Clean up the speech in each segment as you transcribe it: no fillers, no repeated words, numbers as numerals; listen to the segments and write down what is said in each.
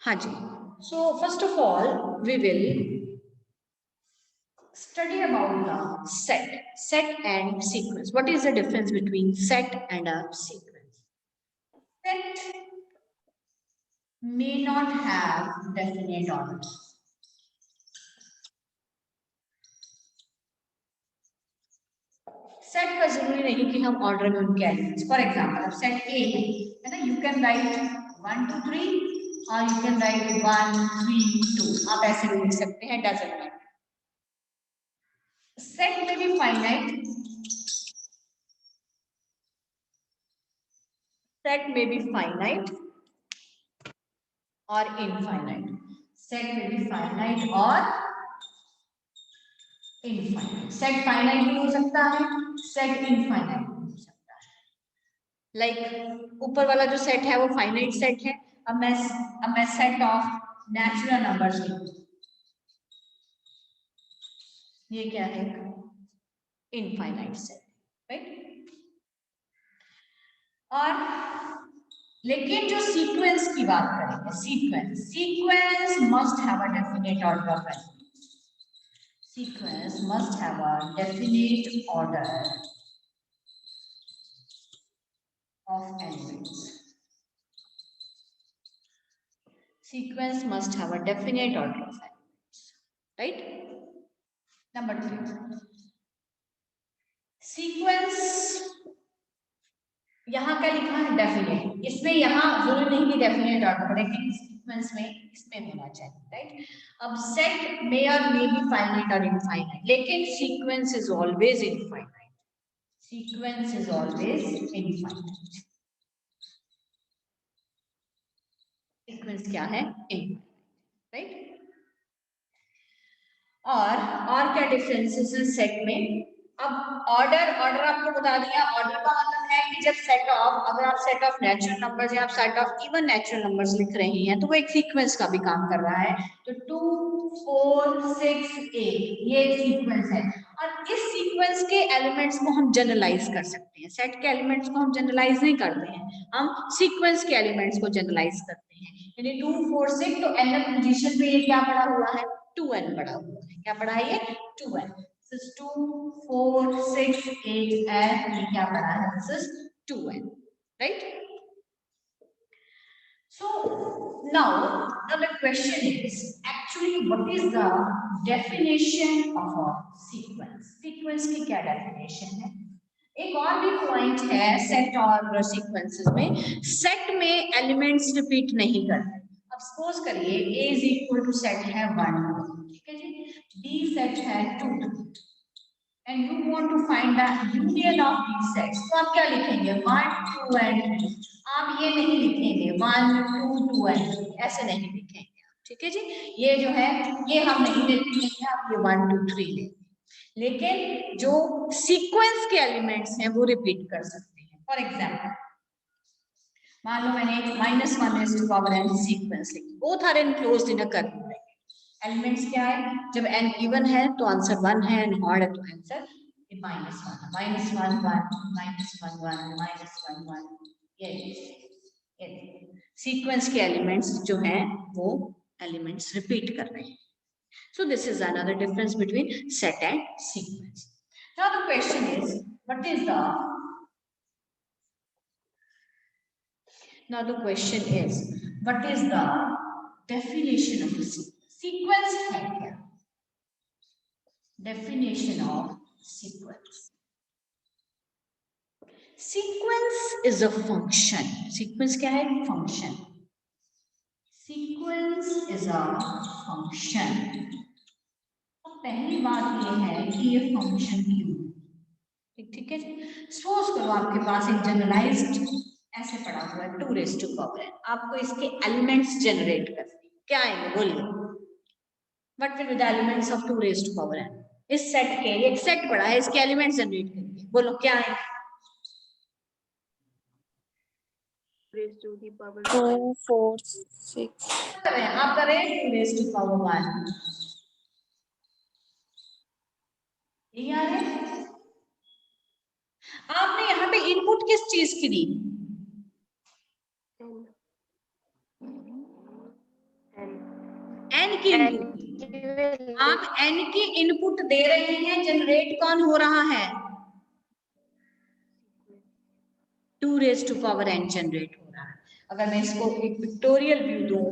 हाँ जी, so first of all we will study about the set and sequence. What is the difference between set and a sequence? Set may not have definite order. Set का जरूरी नहीं कि हम order में उनके elements, for example set ए है ना, you can write 1 2 3 और यू कैन राइट 1 3 2, आप ऐसे भी लिख सकते हैं, डजंट मैटर. सेट में भी फाइनाइट, सेट में भी फाइनाइट और इनफाइनाइट. सेट में भी फाइनाइट और इनफाइनाइट. सेट फाइनाइट भी हो सकता है, सेट इनफाइनाइट भी हो सकता है. लाइक ऊपर वाला जो सेट है वो फाइनाइट सेट है. अब मैं सेट ऑफ नेचुरल नंबर्स लूं, ये क्या है? Infinite set, right. और लेकिन जो सीक्वेंस की बात करेंगे, sequence must have a definite order of elements. Sequence must have a definite order of elements. Sequence must have a definite order of elements, right? Number 3, sequence यहाँ क्या लिखा है? डेफिनेट. इसमें यहाँ जरूरी नहीं कि डेफिनेट ऑर्डर, लेकिन सीक्वेंस में इसमें होना चाहिए, राइट. अब सेट में और मे बी फाइनाइट और इनफाइनाइट, लेकिन sequence is always infinite. Sequence is always infinite. Sequence क्या है? Infinite, right. और क्या डिफरेंसेस है सेट में? अब ऑर्डर आपको बता दिया. ऑर्डर का मतलब है कि जब सेट ऑफ, अगर आप सेट ऑफ नेचुरल नंबर्स या आप set of even natural numbers लिख रही हैं तो वो एक सीक्वेंस का भी काम कर रहा है. तो 2 4 6 8 ये एक सीक्वेंस है. और इस सीक्वेंस के एलिमेंट्स को हम जनरलाइज कर सकते हैं. सेट के एलिमेंट्स को हम जनरलाइज नहीं करते हैं, हम सीक्वेंस के एलिमेंट्स को जनरलाइज करते हैं. यानी 2 4 6 तो nth पोजीशन पे ये क्या पड़ा हुआ है? 2n पड़ा हुआ है. क्या पड़ा है ये? 2n. This is 2 4 6 8 and ये क्या पड़ा है? This is 2n, right? So now the question is actually what is the definition of a sequence? Sequence की क्या definition है? एक और भी पॉइंट है सेट और सीक्वेंसेस में. सेट में एलिमेंट्स रिपीट नहीं करते. अब सपोज करिए A is equal to set है 1 2, ठीक है जी. B सेट है 2 2 and you want to find the union of these sets. तो आप क्या लिखेंगे? 1 2 एंड 3. आप ये नहीं लिखेंगे 1 2 2 एंड 3, ऐसे नहीं लिखेंगे, ठीक है जी. ये जो है ये हम नहीं लिखेंगे, आप ये 1 2 3 लेंगे. लेकिन जो सीक्वेंस के एलिमेंट्स हैं वो रिपीट कर सकते हैं. फॉर एग्जाम्पल मान लो मैंने एक -1 सीक्वेंस लिखी, both are enclosed in a curly bracket. Elements क्या है? जब n इवन है तो आंसर 1 है, एंड ऑड है तो आंसर -1 -1 1 -1 1 ये सीक्वेंस के एलिमेंट्स जो हैं वो एलिमेंट्स रिपीट कर रहे हैं. So this is another difference between set and sequence. Now the question is, what is the definition of a sequence? Sequence है क्या? Definition of sequence. Sequence is a function. Sequence क्या है? Function. Sequence is a function. पहली बात ये है कि ये फंक्शन क्यों, ठीक है. सपोज करो आपके पास एक जनरलाइज्ड ऐसे पड़ा हुआ है 2 raised to power n. आपको इसके एलिमेंट्स जनरेट करने, क्या आएंगे बोलिए? What will be the elements of 2 raised to power n? इस सेट के, एक सेट पड़ा है, इसके एलिमेंट्स जनरेट करेंगे, बोलो क्या आएंगे? 2 4 6. आप करें 2 raised to power 1. ये आ रहे हैं. आपने यहाँ पे इनपुट किस चीज की दी? की इनपुट, आप n की इनपुट दे रहे हैं, जनरेट कौन हो रहा है? 2 raised to power n generate हो रहा है। अगर मैं इसको एक पिक्टोरियल व्यू दूं,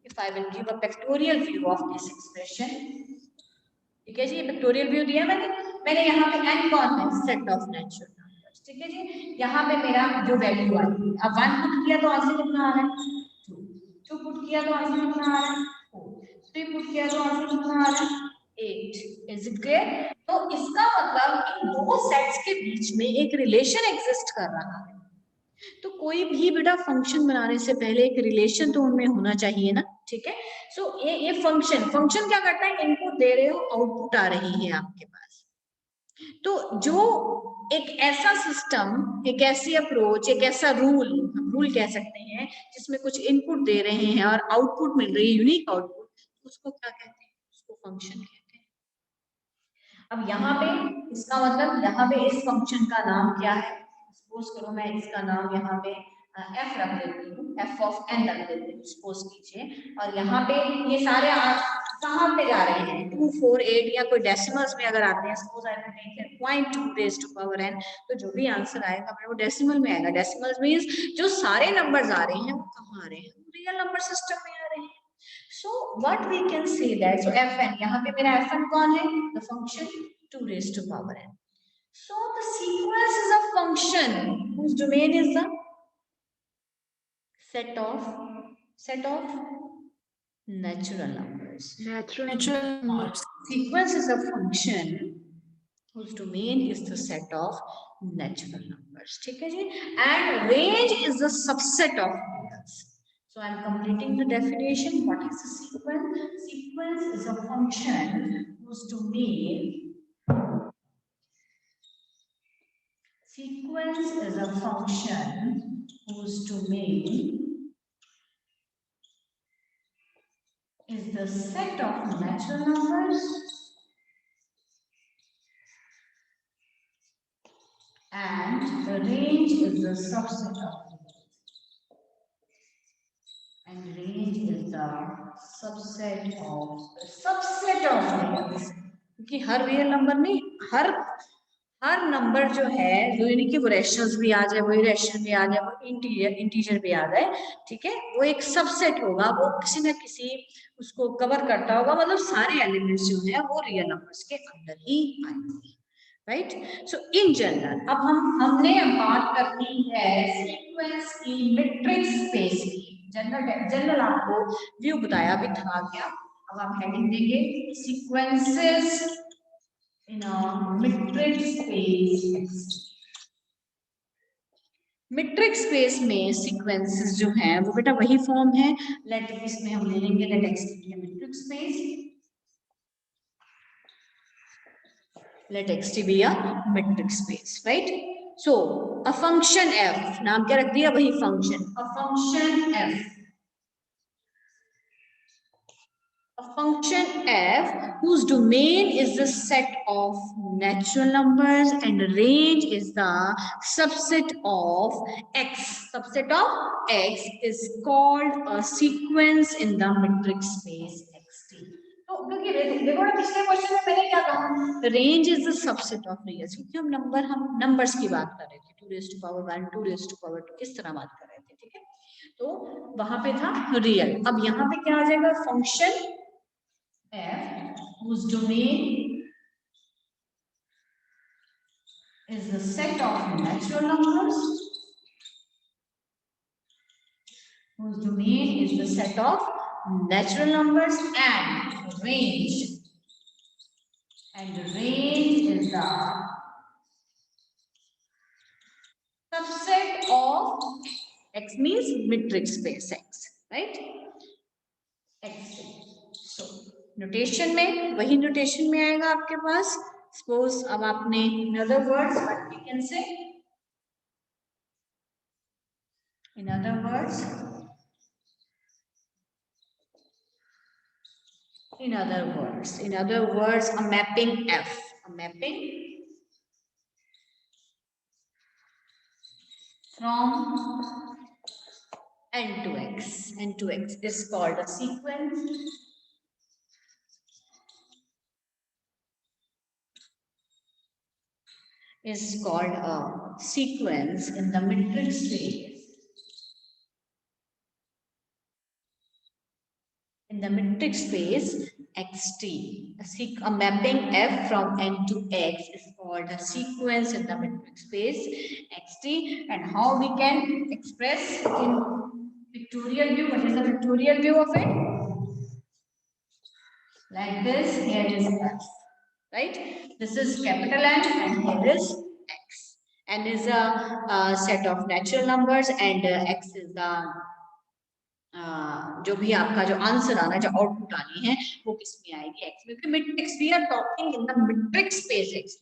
if I will give a pictorial view of this expression, ठीक है जी, पिक्टोरियल व्यू दिया मैंने यहाँ पे n कौन है? सेट ऑफ नेचुरल नंबर्स, ठीक है जी। यहाँ पे मेरा जो वैल्यू आई, अब 1 पुट किया तो आंसर कितना आ रहा है? 2 पुट किया तो आंसर कितना आ रहा है? 4 3 पुट किया तो आंसर कितना आ रहा है? 8। Is it clear? तो इसका मतलब इन दो सेट्स के बीच में एक रिलेशन एग्जिस्ट कर रहा है। तो कोई भी बेटा फंक्शन बनाने से पहले एक रिलेशन तो उनमें होना चाहिए ना, ठीक है। सो ये फंक्शन क्या करता है? इनपुट दे रहे हो, आउटपुट आ रही है आपके पास। तो जो एक ऐसा सिस्टम, एक ऐसी अप्रोच, एक ऐसा रूल, हम रूल कह सकते हैं, जिसमें कुछ इनपुट दे रहे हैं और आउटपुट मिल रही है, यूनिक आउटपुट, उसको क्या कहते हैं? उसको फंक्शन कहते हैं। अब यहाँ पे इसका मतलब, यहाँ पे इस फंक्शन का नाम क्या है? सपोज करो मैं इसका नाम यहाँ पे f रख देती हूँ, f ऑफ n रख देती हूँ, सपोज कीजिए। और यहाँ पे ये सारे कहाँ पे जा रहे हैं? 2 4 8 या कोई डेसिमल्स में अगर आते हैं, suppose I will take here 0.2 raised to power n, तो जो भी आंसर आएगा वो डेसिमल में आएगा। डेसिमल्स मींस जो सारे नंबर्स आ रहे हैं वो कहाँ आ रहे हैं? रियल नंबर सिस्टम में आ रहे हैं। So what we can say that, so fn, यहाँ पे मेरा fn कौन है? The function 2 raised to power n. So the sequence is a function whose domain is the set of natural numbers. Natural numbers. Sequence is a function whose domain is the set of natural numbers, ठीक है जी। And range is the subset of reals. So I am completing the definition. What is a sequence? Sequence is a function whose domain is the set of natural numbers and the range is the subset of reals. And range is the subset of reals. क्योंकि हर real number नहीं, हर number जो है, जो यानी कि वो rationals भी आ जाए, वो इरेशनल भी आ जाए, वो इंटीजर भी आ जाए, ठीक है, वो एक सबसेट होगा, वो किसी न किसी उसको कवर करता होगा, मतलब सारे एलिमेंट्स जो हैं वो रियल नंबर्स के अंदर ही आएंगे, राइट। सो इन जनरल अब हमने बात करनी है सीक्वेंस की मैट्रिक्स स्पेस की। जनरल आपको व्यू बताया भी था क्या? अब आप हेडिंग देंगे sequences in a metric space X. Metric space में सीक्वेंसेस जो हैं वो बेटा वही फॉर्म है, लेट इसमें हम ले लेंगे लेट x की metric space, let x be a metric space, right? So a function f, नाम क्या रख दिया? वही function, a function f, a function f whose domain is the set of natural numbers and range is the subset of x. Subset of x is called a sequence in the metric space xt. तो क्योंकि देखो ना पिछले question में मैंने क्या कहा, range is the subset of reals, क्योंकि हम नंबर्स की बात कर रहे थे, 2 raised to power 1 2 raised to power 2 इस तरह बात कर रहे थे, ठीक है। तो वहां पे था रियल, अब यहाँ पे क्या आ जाएगा? Function f whose domain is the set of natural numbers, whose domain is the set of natural numbers and range is the subset of x, means metric space x, right? x. So notation में वही notation में आएगा आपके पास। Suppose अब आपने in other words what we can say, in other words a mapping f, a mapping from n to x is called a sequence is called a sequence in the metric space. In the metric space xt, a mapping f from n to x is called a sequence in the metric space xt. And how we can express in pictorial view? What is the pictorial view of it? Like this. Here is f, right? This is capital N and here is x. N is a set of natural numbers and x is the जो भी आपका जो answer आना, जो output आनी है वो किस में आएगी, एक्स में, क्योंकि matrix we are talking in the metric space X.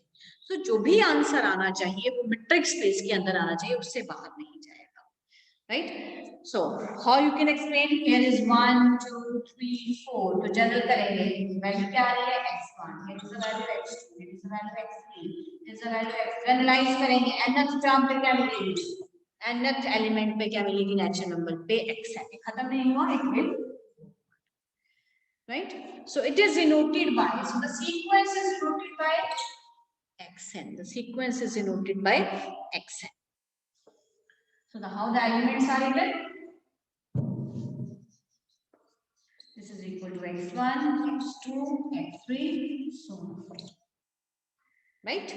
तो जो भी आंसर आना चाहिए वो मैट्रिक स्पेस के अंदर आना चाहिए, उससे बाहर नहीं जाएगा, right? So how you can explain? Here is 1 2 3 4, तो जनरल करेंगे, वैल्यू क्या आ रही है x1, here is the value x2, here is the value x3, here is the value x, generalise करेंगे, nth टर्म पे क्या मिलेगी, nth एलिमेंट पे क्या मिलेगी, नेचुरल नंबर पे x है, खत्म नहीं हुआ, it will, right? So it is denoted by, so the sequence is denoted by xn, the sequence is denoted by xn. So how the elements are written? This is equal to x1, x2, x3, so on, right?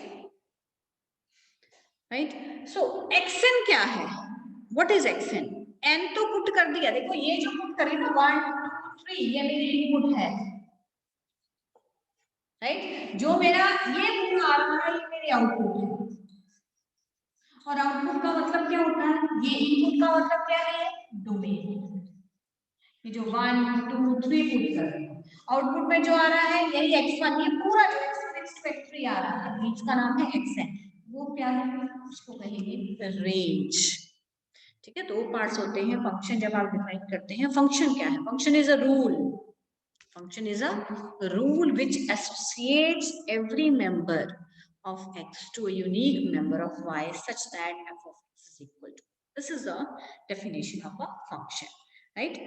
Right? So xn क्या है? What is xn? n तो put कर दिया, देखो ये जो put करी ना 1 2 3, ये मेरी इनपुट है, राइट? जो मेरा ये पूरा आ रहा है ये मेरी आउटपुट है, और आउटपुट का मतलब क्या होता है, ये इनपुट का मतलब क्या है, डोमेन। ये जो 1 2 3 पुट कर रहे हैं, आउटपुट में जो आ रहा है यही x1, ये पूरा जो x3 आ रहा है, इसका नाम है xn, वो क्या है, उसको कहेंगे रेंज। ठीक है, दो पार्ट्स होते हैं फंक्शन, जब आप डिफाइन करते हैं फंक्शन क्या है, function is a rule, function is a rule which associates every member of x to a unique member of y such that f of x is equal to, this is the definition of a function, right?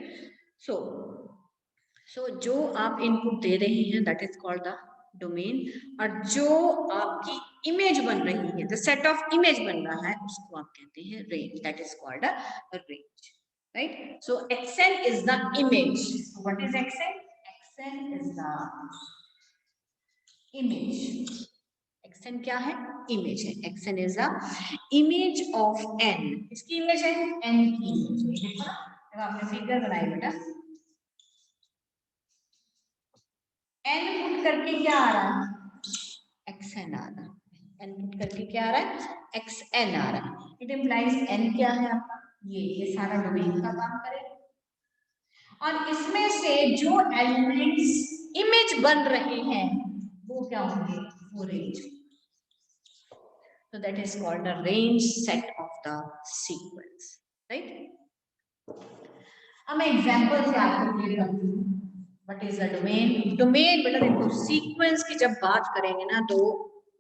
So जो आप input दे रहे हैं that is called the domain, और जो आपकी image बन रही है, the set of image बन रहा है, उसको आप कहते हैं range, that is called a range, right? So xn is the image. So what is xn? xn is the image. xn क्या है, इमेज है, xn is the image of n, इसकी इमेज है, n की इमेज। देखो ना, जब आपने फिगर बनाई बेटा, n पुट करके क्या आ रहा है, xn आ रहा है, n पुट करके क्या आ रहा है, xn आ रहा है। इट इंप्लाइज n क्या है आपका, ये सारा डोमेन का काम करेगा, और इसमें से जो एलिमेंट्स इमेज बन रहे हैं वो क्या होंगे, वो range. So that is called a range set of the sequence, right? अब मैं एग्जांपल से आपको क्लियर करती हूँ। What is the domain? Domain बेटा देखो, सीक्वेंस की जब बात करेंगे ना तो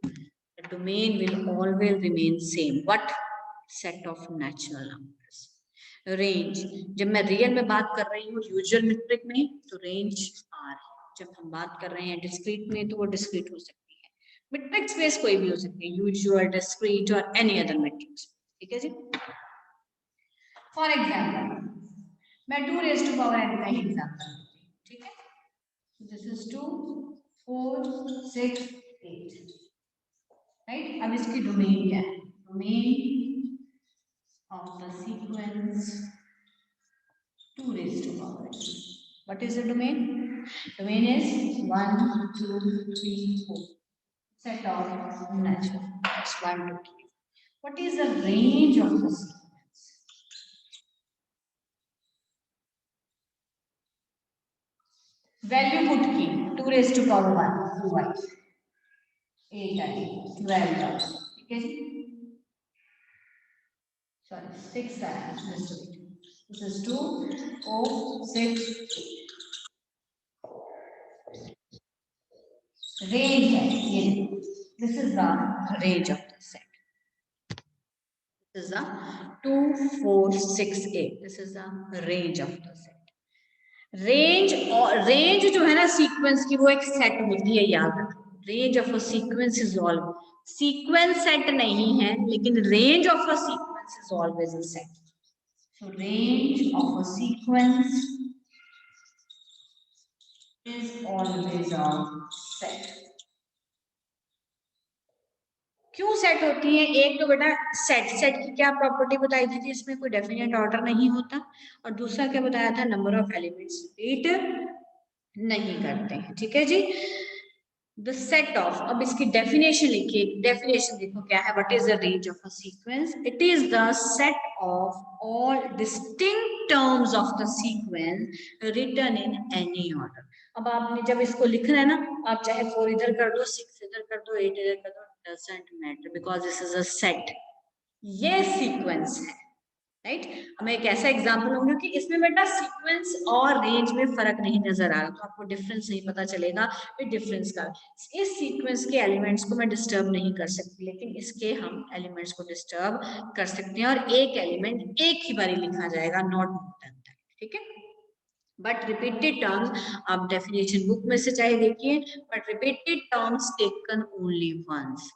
the domain will always remain same. What? Set of natural numbers. Range, जब मैं रियल में बात कर रही हूँ यूजुअल मेट्रिक में तो रेंज R, जब हम बात कर रहे हैं डिस्क्रीट में तो वो डिस्क्रीट हो सकती है, मेट्रिक स्पेस कोई भी हो सकती है, यूजुअल, डिस्क्रीट और एनी अदर मैट्रिक्स, ठीक है जी। फॉर एग्जांपल मैं 2 raised to power n का एग्जांपल, ठीक है, दिस इज 2 4 6 8, राइट? अब इसकी डोमेन क्या है, domain of the sequence 2 raised to power n, what is the domain? Domain is 1 2 3 4, set of natural numbers 1 2 3. What is the range of the sequence? Value put की 2 raised to power 1 2y 8 आई 12 आई, ठीक है जी, sorry 6 I, this is 2 4 6 8, range है ये, this is the range of the set, this is the 2 4 6 8, this is the range of the set. Range, और range जो है ना sequence की वो एक सेट होती है, याद रखना, range of a sequence is sequence set नहीं है, लेकिन range of a sequence is always a set. So range of a sequence is always a set. क्यों सेट होती है? एक तो बेटा सेट की क्या प्रॉपर्टी बताई थी, इसमें कोई डेफिनेट ऑर्डर नहीं होता, और दूसरा क्या बताया था, नंबर ऑफ एलिमेंट्स रिपीट नहीं करते हैं. ठीक है जी. द सेट ऑफ, अब इसकी डेफिनेशन लिखिए. डेफिनेशन देखो क्या है. What is the range of a sequence? It is the set of all distinct terms of the sequence written in any order. अब आपने जब इसको लिखना है ना, आप चाहे 4 इधर कर दो, 6 इधर कर दो, 8 इधर कर दो, doesn't matter because this is a set. ये सीक्वेंस है, राइट. मैं एक ऐसा एग्जांपल लूंगी कि इसमें बेटा सीक्वेंस और रेंज में फर्क नहीं नजर आ रहा, तो आपको डिफरेंस नहीं पता चलेगा. फिर डिफरेंस का, इस सीक्वेंस के एलिमेंट्स को मैं डिस्टर्ब नहीं कर सकती, लेकिन इसके हम एलिमेंट्स को डिस्टर्ब कर सकते हैं, और एक एलिमेंट एक ही बारी लिखा जाएगा, नॉट मोर देन दैट. ठीक है. बट रिपीटेड टर्म्स, आप डेफिनेशन बुक में से चाहे देखिए, but repeated terms taken only once.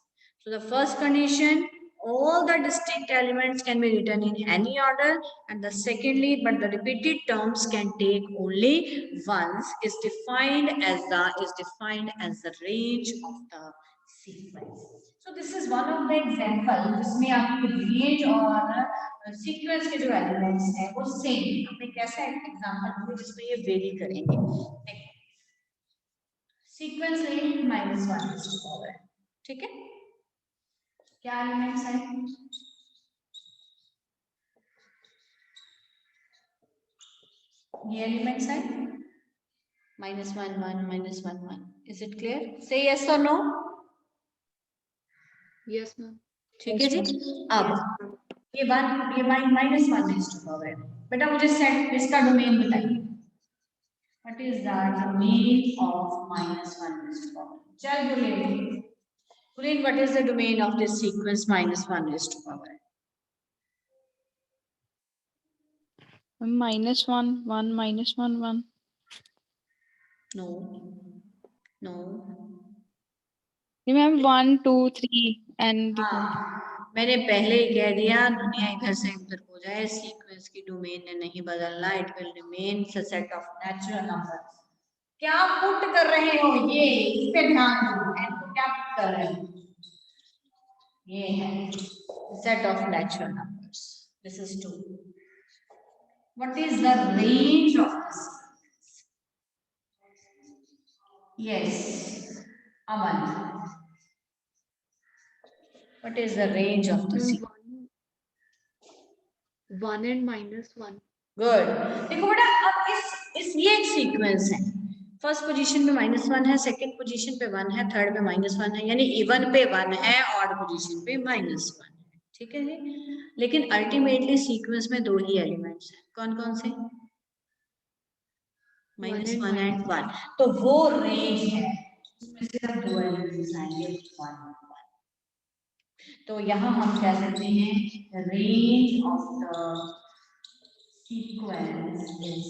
So the first condition, all the distinct elements can be written in any order, and the secondly, but the repeated terms can take only once, is defined as the range of the sequence. So this is one of the example जिसमें आपकी range और sequence के जो elements हैं वो same. हमने कैसा example दिया जिसमें ये वेरी करेंगे. सीक्वेंस range -1 है. ठीक है. क्या एलिमेंट्स हैं? ये एलिमेंट्स हैं -1 1 -1 1. Is it clear? से यस और नो? Yes, ma'am. ठीक है जी. अब ये -1 रेज़ टू पावर है. बेटा मुझे सेट इसका डोमेन बताइए. What is the domain of -1 raise to power? चल बुलेन what is the domain of this sequence -1 raise to power? -1 1 -1 1. No no. Ma'am, 1 2 3 and हाँ, मैंने पहले ही कह दिया, दुनिया इधर से उधर हो जाए, सीक्वेंस की डोमेन ने नहीं बदलना. It will remain set of natural numbers. क्या पुट कर रहे हो? ये इस पे ध्यान दो. इनको क्या पुट कर रहे हो? ये है set of natural numbers. This is 2. What is the range of the sequence? Yes Aman. What is the range of the sequence? 1 and -1. Good. देखो बेटा, अब इस ये एक सीक्वेंस है. फर्स्ट पोजीशन पे -1 है, सेकंड पोजीशन पे 1 है, थर्ड पे -1 है, यानी इवन पे 1 है, ऑड पोजीशन पे -1 है. ठीक है जी. लेकिन अल्टीमेटली सीक्वेंस में 2 ही एलिमेंट्स हैं. कौन कौन से? -1 एंड 1. तो वो रेंज है, उसमें सिर्फ 2 एलिमेंट्स आएंगे. 1 तो यहाँ हम कह सकते हैं range of the sequence is.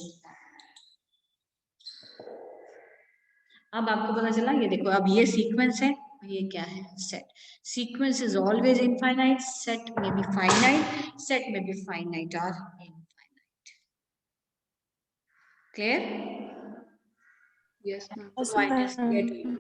अब आपको पता चला. ये देखो, अब ये सीक्वेंस है, ये क्या है? Set. Sequence is always infinite. Set में भी फाइनाइट, सेट में भी फाइनाइट और infinite. Clear? Yes, ma'am. So I just clear to you.